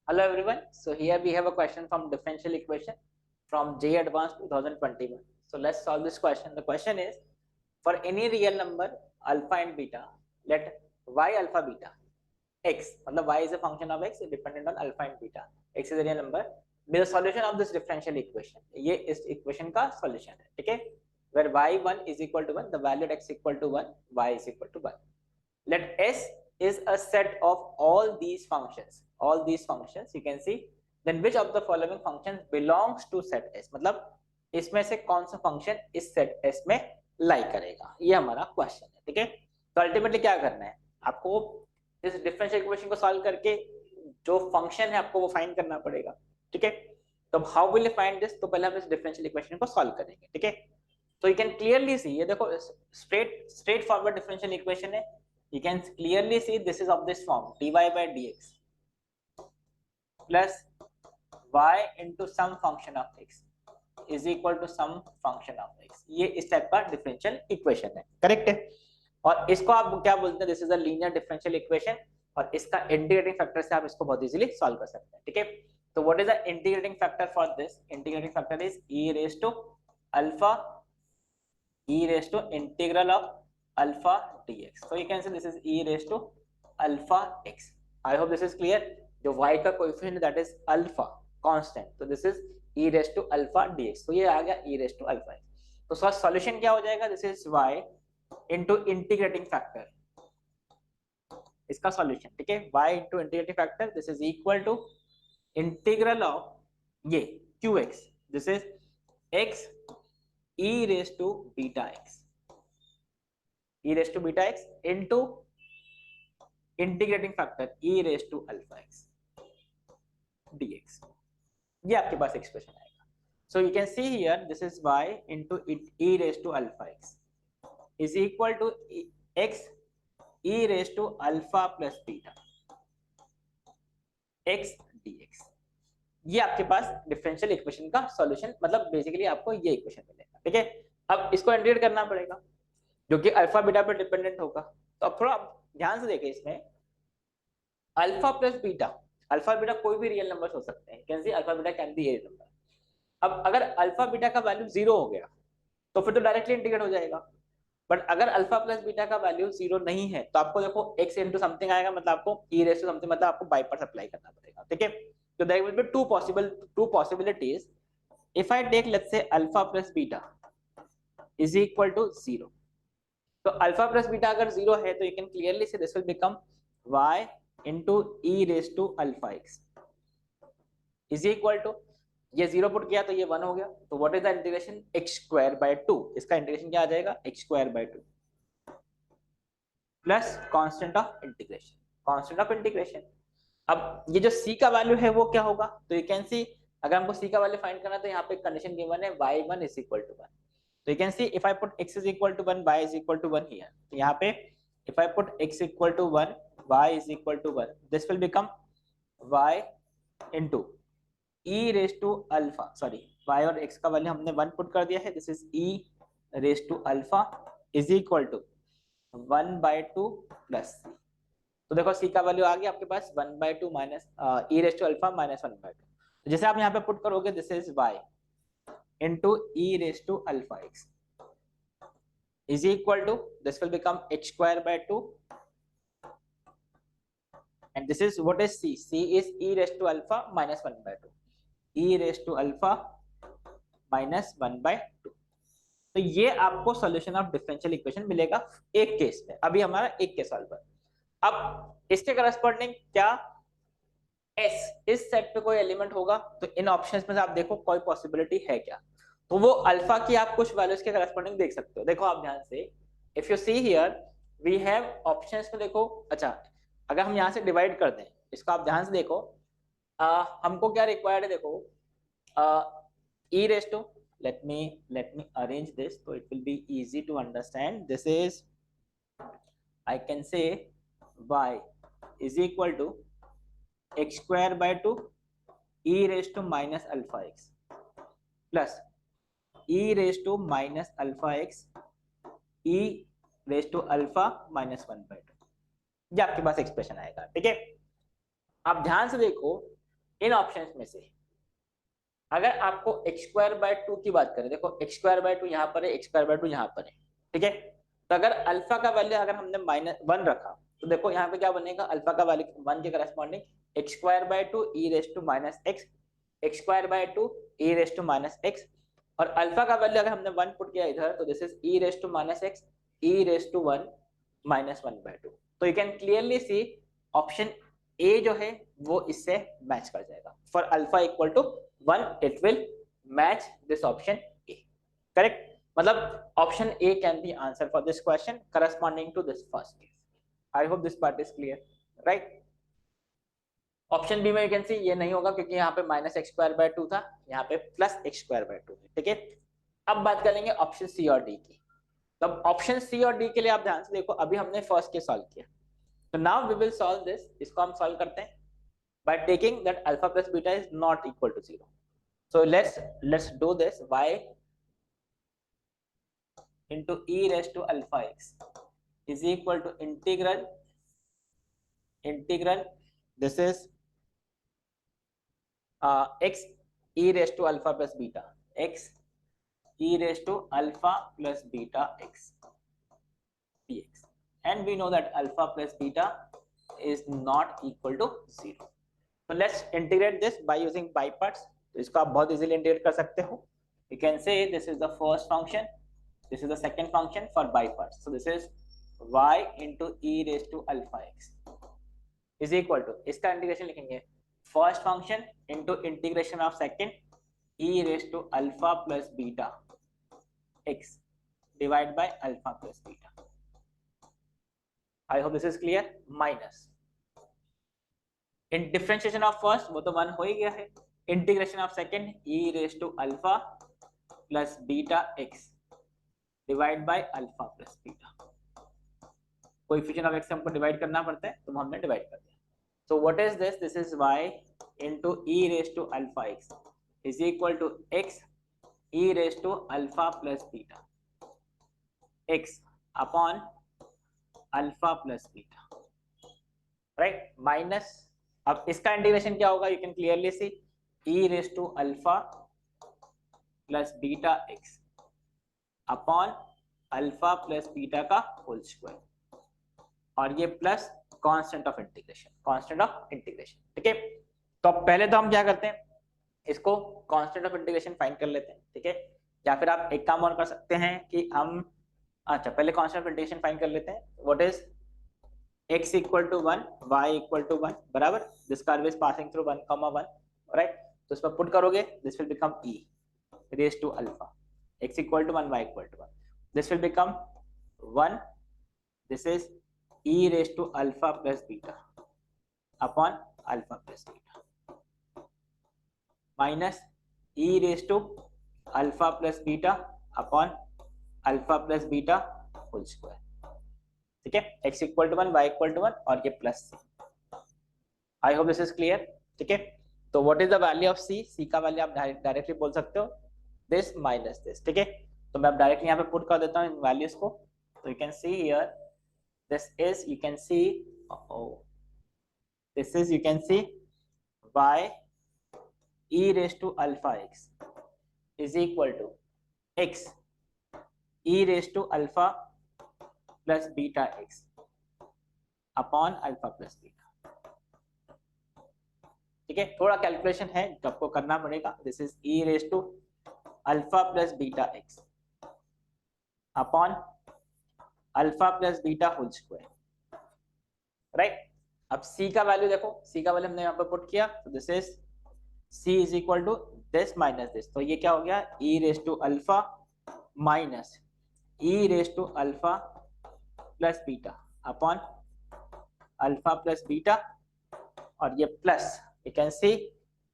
Hello everyone. So here we have a question from differential equation from J Advanced 2021. So let's solve this question. The question is for any real number alpha and beta, let y alpha beta x, मतलब y is a function of x dependent on alpha and beta. X is a real number. Be the solution of this differential equation. ये इस equation का solution है, ठीक है? Where y1 is equal to 1, the value at x equal to 1, y is equal to 1. Let S is a set of all these functions you can see, then which of the following functions belongs to set S, मतलब इसमें से कौन सा function इस set S में लाई करेगा, ये हमारा क्वेश्चन है, ठीक है? तो अल्टीमेटली क्या करना है आपको, इस डिफरेंशियल इक्वेशन को सॉल्व करके जो फंक्शन है आपको वो फाइंड करना पड़ेगा, ठीक है? तो how will you find this, तो पहले हम इस डिफरेंशियल इक्वेशन को सॉल्व करेंगे, ठीक है? तो यू कैन क्लियरली सी, ये देखो स्ट्रेट फॉरवर्ड डिफरेंशियल इक्वेशन है. You can clearly see this is of this form, dy by dx plus y into some function of x is equal to some function of x. ये इस type का differential equation है, correct है? और इसको आप क्या बोलते हैं, this is a linear differential equation, और इसका इंटीग्रेटिंग फैक्टर से आप इसको बहुत इजीली सॉल्व कर सकते हैं, ठीक है? तो what is the integrating factor for this? Integrating factor is e raised to alpha, e raised to integral of alpha dx. So you can say this is e raised to alpha x. I hope this is clear. जो y का coefficient that is alpha constant, तो this is e raised to alpha dx. तो ये आ गया e raised to alpha x. तो इसका solution क्या हो जाएगा? This is y into integrating factor, इसका सॉल्यूशन, ठीक है? y into integrating factor, this is equal to integral of ये qx, this is x e raised to beta x, e raised to beta x into integrating factor e raised to alpha x dx. ये आपके पास expression आएगा. So you can see here this is y into e raised to alpha x is equal to x e raised to alpha plus beta x dx. ये आपके पास differential equation का solution, मतलब basically आपको ये equation मिलेगा, ठीक है? अब इसको इंटीग्रेट करना पड़ेगा जो कि अल्फा बीटा पर डिपेंडेंट होगा. तो अब थोड़ा ध्यान से देखिए, इसमें alpha plus beta, alpha beta कोई भी रियल नंबर हो सकते हैं, can see alpha beta can be a number. अब अगर अल्फा बीटा का वैल्यू जीरो हो गया तो फिर तो डायरेक्टली इंटीग्रेट हो जाएगा. बट अगर अल्फा प्लस बीटा का वैल्यू जीरो नहीं है तो आपको देखो x इंटू समथिंग आएगा, मतलब आपको e रेस टू समथिंग, मतलब आपको बाई पार्ट्स अप्लाई करना पड़ेगा, ठीक है? तो there will be two possibilities. If I take let's say alpha plus beta is equal to zero, तो अल्फा प्लस बीटा अगर जीरो है तो you can clearly say this will become y into e raised to alpha x is equal to, ये zero put किया तो ये one हो गया, तो what is the integration? x square by 2. इसका इंटीग्रेशन क्या आ जाएगा? x square by 2 plus constant of integration, constant of integration. अब ये जो c का वैल्यू है वो क्या होगा? तो यू कैन सी, अगर हमको c का वैल्यू फाइंड करना है तो यहाँ पे कंडीशन गिवन है y1 is equal to 1. तो you can see if I put x is equal to 1, y is equal to 1 here, तो यहाँ पे if I put x equal to 1, y is equal to 1, this will become y into e raised to alpha, sorry, y और x का value हमने 1 put कर दिया है, this is e raised to alpha is equal to 1 by 2 plus c. तो देखो c का value आ गया आपके पास 1 by 2 minus e raised to alpha minus 1 by 2. तो जैसे आप यहाँ पे पुट करोगे this is y into e raised to alpha x is equal to, this will become h square by 2, and this is what is c? C is e raised to alpha minus 1 by 2, e raised to alpha minus 1 by 2. तो ये आपको solution of differential equation मिलेगा एक case में. अभी हमारा एक case solve है. अब इसके करस्पॉन्डिंग क्या s इस सेट पे कोई एलिमेंट होगा? तो इन ऑप्शंस में से आप देखो कोई पॉसिबिलिटी है क्या? तो वो अल्फा की आप कुछ वैल्यूज के करस्पॉन्डिंग देख सकते हो. देखो आप ध्यान से, if you see here we have options में, देखो अच्छा अगर हम यहाँ से डिवाइड कर दें इसको, आप ध्यान से देखो, हमको क्या रिक्वायर्ड है? देखो e raised to, let me arrange this so it will be easy to understand. This is, I can say y is equal to x square by 2 e raised to minus alpha x plus e raised to minus alpha x e raised to alpha minus 1 by 2. ये आपके पास expression आएगा, ठीक है? आप ध्यान से देखो, इन options में से अगर आपको एक्स स्क्वायर बाय टू की बात करें, देखो एक्स स्क्वायर बाय टू यहाँ पर है, एक्स स्क्वायर बाय टू यहाँ पर है, ठीक है। तो अगर अल्फा का वैल्यू अगर हमने -1 रखा तो देखो यहाँ पे क्या बनेगा, अल्फा का वैल्यू 1 के corresponding x square by two e raise to minus x, x square by two e raise to minus x, और अल्फा का वैल्यू अगर हमने 1 पुट किया इधर तो this is e raise to minus x e raise to 1 minus 1 by two. तो you can clearly see option A जो है वो इससे मैच कर जाएगा। For alpha equal to 1 it will match this option A, correct. मतलब option A can be answer for this question corresponding to this first case. I hope this part is clear, right. Option B में you can see ये नहीं होगा क्योंकि यहाँ पे minus x square by two था, यहाँ पे plus x square by two है, ठीक है। अब बात करेंगे ऑप्शन सी और डी की। तब ऑप्शन सी और डी के लिए आप ध्यान से देखो, अभी हमने फर्स्ट केस सॉल्व किया, तो now we will solve this. इसको हम सॉल्व करते हैं by taking that alpha plus beta is not equal to 0. So let's do this. Y into e raised to alpha x is equal to integral this is x e raised to alpha plus beta, x e raised to alpha plus beta x dx, and we know that alpha plus beta is not equal to 0. So let's integrate this by using by parts. तो इसको आप बहुत easily integrate कर सकते हो। You can say this is the first function, this is the second function for by parts. So this is y into e raised to alpha x is equal to, इसका integration लिखेंगे first function into integration of second e raised to alpha plus beta x divided by alpha plus beta. I hope this is clear. Minus in differentiation of first वो तो 1 हो ही गया है, integration of second e raise to alpha plus beta x divide by alpha plus beta. Coefficient of x हमको divide करना पड़ता है तो हमने डिवाइड कर दिया। So what is this, this is y into e raise to alpha x is equal to x e raise to alpha plus beta x upon alpha plus beta, right. Minus, अब इसका integration क्या होगा, you can clearly see e raise to alpha plus beta x upon alpha plus beta का whole square, और ये plus constant of integration, ठीक है। तो अब पहले तो हम क्या करते हैं, इसको कांस्टेंट ऑफ इंटीग्रेशन फाइंड कर लेते हैं, ठीक है। या फिर आप एक काम और कर सकते हैं कि हम, अच्छा पहले कांस्टेंट ऑफ इंटीग्रेशन फाइंड कर लेते हैं। What is x equal to 1, y equal to 1, बराबर, this curve is passing through 1, 1, right? तो इसमें पुट करोगे, this will become e raised to alpha, x equal to 1, y equal to 1, this will become 1, this is e raised to alpha plus beta upon alpha plus beta, minus e raised to alpha plus beta upon alpha plus beta whole square, ठीक है। x equal to 1, y equal to 1 और ये plus c। I hope this is clear, ठीक है। तो what is the value of c, c का value आप directly बोल सकते हो दिस माइनस दिस, ठीक है। तो मैं अब डायरेक्टली यहाँ पे पुट कर देता हूँ इन वैल्यूज को। तो you can see here this is, you can see this is, you can C y e raised to alpha x is equal to x e raised to alpha plus beta x upon alpha plus beta, ठीक है। थोड़ा calculation है जो आपको करना पड़ेगा। This is e raise to alpha plus beta x upon alpha plus beta whole square, right. अब C का वैल्यू देखो, सी का वैल्यू हमने यहाँ पर पुट किया, तो this is C is equal to this minus this, तो ये क्या हो गया, e raise to alpha minus e raise to alpha plus beta upon alpha plus beta, और ये plus you can see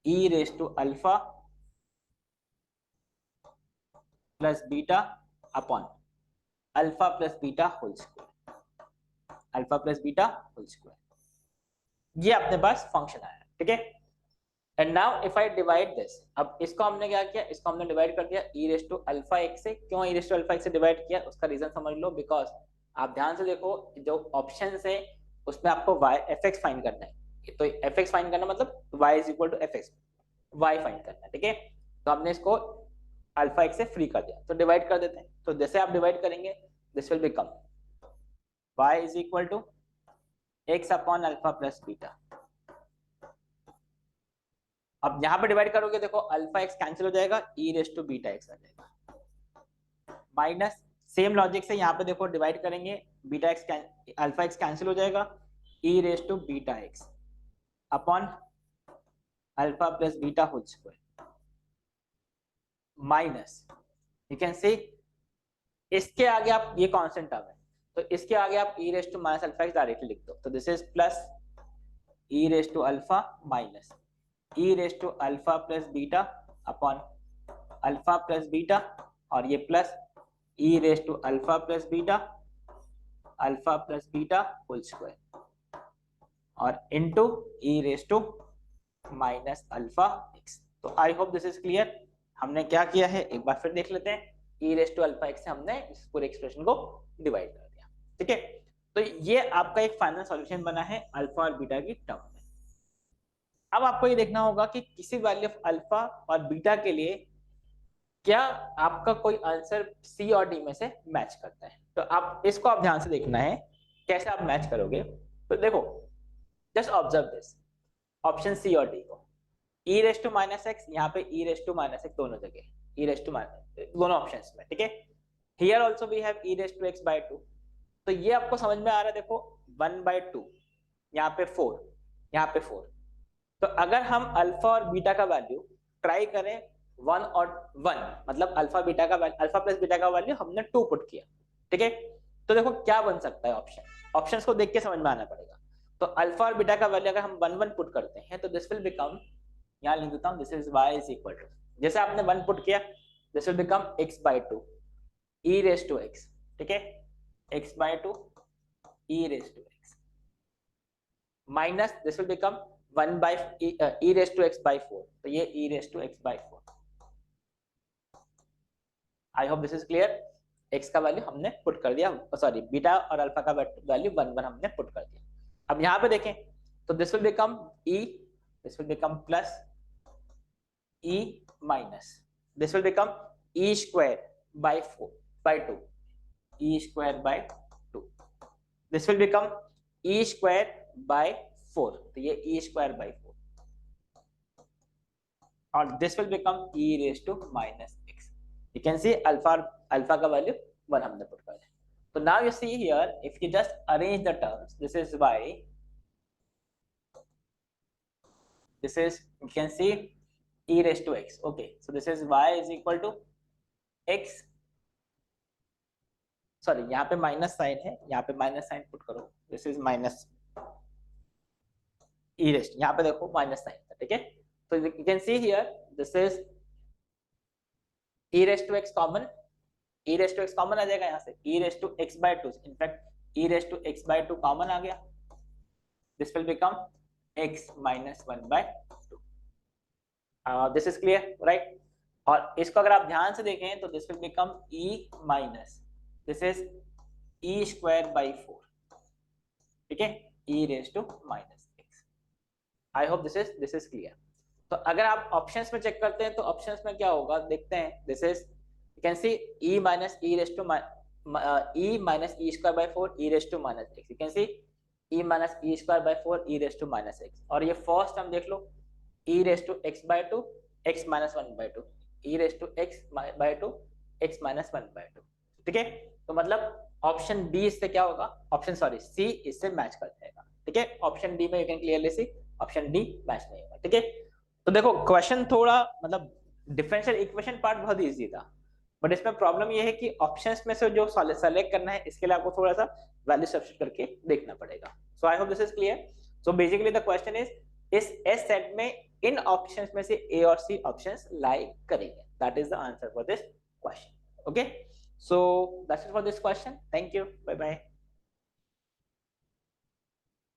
e raise to alpha plus beta upon alpha plus beta whole square, alpha plus beta whole square, ये अपने पास function आया, ठीक है। And now if I divide this, अब इसको हमने क्या किया, इसको हमने डिवाइड कर दिया ई रेज टू अल्फा एक्स से। क्यों ई रेज टू अल्फा एक्स से डिवाइड किया, उसका रीजन समझ लो। बिकॉज आप ध्यान से देखो, जो ऑप्शन है उसमें आपको y fx फाइंड करना है, तो fx फाइंड करना मतलब y is equal to f x, y find करना है, ठीक है। तो हमने इसको अल्फा एक्स से फ्री कर दिया, तो डिवाइड कर देते हैं। तो जैसे आप डिवाइड करेंगे this will become y is equal to x upon alpha plus beta. अब यहाँ पे डिवाइड करोगे, देखो अल्फा एक्स कैंसिल हो जाएगा, e raise to beta x आ जाएगा, माइनस सेम लॉजिक से यहाँ पे देखो डिवाइड करेंगे, beta x alpha x cancel हो जाएगा, e raise to beta x upon alpha plus beta whole square minus, you can see इसके आगे आप ये कांस्टेंट टर्म है, तो इसके आगे आप e raise to minus alpha x directly लिख दो, तो this is plus e raise to alpha minus e raise to alpha plus beta upon alpha plus beta, और ये plus e raise to alpha plus beta whole square और into e raise to minus alpha x. तो I hope this is clear. हमने क्या किया है एक बार फिर देख लेते हैं, e raise to alpha x से हमने इस पूरे एक्सप्रेशन को डिवाइड कर दिया, ठीक है। तो ये आपका एक फाइनल सॉल्यूशन बना है अल्फा और बीटा की टर्म में। अब आपको ये देखना होगा कि किसी वैल्यू ऑफ अल्फा और बीटा के लिए क्या आपका कोई आंसर सी और डी में से मैच करता है। तो आप इसको आप ध्यान से देखना है कैसे आप मैच करोगे। तो देखो just observe this option c और डी को, e raise to minus x, यहाँ पे e raise to minus x दोनों जगह, e रेस टू माइनस दोनों ऑप्शंस में, ठीक है। Here also we have e raise to x by 2, तो ये आपको समझ में आ रहा है। देखो 1/2, यहाँ पे 4, यहाँ पे 4, तो अगर हम अल्फा और बीटा का वैल्यू ट्राई करें 1 और 1, मतलब अल्फा बीटा का अल्फा प्लस बीटा का वैल्यू हमने 2 पुट किया, ठीक है। तो देखो क्या बन सकता है ऑप्शंस को देख के समझ में आना पड़ेगा। तो अल्फा और बीटा का वैल्यू अगर हम 1 1 पुट करते हैं तो दिस विल बिकम, यहाँ लिख देता हूँ, this is y is equal to, जैसे आपने 1 पुट किया this will become x/2 e raise to x, ठीक है, x/2 e raise to x minus this will become 1 by e raise to x by 4, तो ये e raise to x by 4। I hope this is clear. x का value हमने put कर दिया, sorry beta और alpha का value 1 1 हमने put कर दिया। अब यहाँ पे देखें तो this will become e, this will become plus e minus this will become e square by 4 by 2, e square by 2, this will become e square by 4, तो ये e स्क्वायर बाय 4 और this will become e raise to minus x। You can see alpha का value 1 हमने put कर दिया। तो now you see here if you just arrange the terms, this is y, this is you can see e raised to x, okay, so this is y is equal to x, sorry यहाँ पे minus sign है, यहाँ पे minus sign put करो, this is minus e raised, यहाँ पे देखो minus sign था, ठीक है। तो you can see here this is e raised to x common, e raised to x common आ जाएगा यहाँ से, e raised to x by 2, in fact e raised to x by 2 common आ गया, this will become x minus 1/2, this is clear right. और इसको अगर आप ध्यान से देखें तो this will become e minus this is e square by 4, ठीक है, e raise to minus x। I hope this is clear. तो अगर आप ऑप्शंस में चेक करते हैं तो ऑप्शंस में क्या होगा देखते हैं, this is you can see e minus e raise to e minus e square by 4 e raise to minus x, you can see e minus e square by 4 e raise to minus x, और ये first term देख लो e raise to x by 2 x minus 1/2 e raise to x by 2 x minus 1/2, ठीक है। तो मतलब option D इससे क्या होगा, ऑप्शन सॉरी सी इससे मैच कर जाएगा, ठीक है। ऑप्शन डी में you can clearly see option D match नहीं होगा, ठीक है। तो देखो क्वेश्चन थोड़ा मतलब डिफरेंशियल इक्वेशन पार्ट बहुत इजी था, बट इसमें प्रॉब्लम ये है कि ऑप्शंस में से जो सेलेक्ट करना है इसके लिए आपको थोड़ा सा वैल्यू सब्स्टिट्यूट करके देखना पड़ेगा। So I hope this is clear. So basically the question is as set में इन ऑप्शंस में से ए और सी ऑप्शंस लाई करेंगे, that is the answer for this question, okay. So that's it for this question, thank you, bye bye.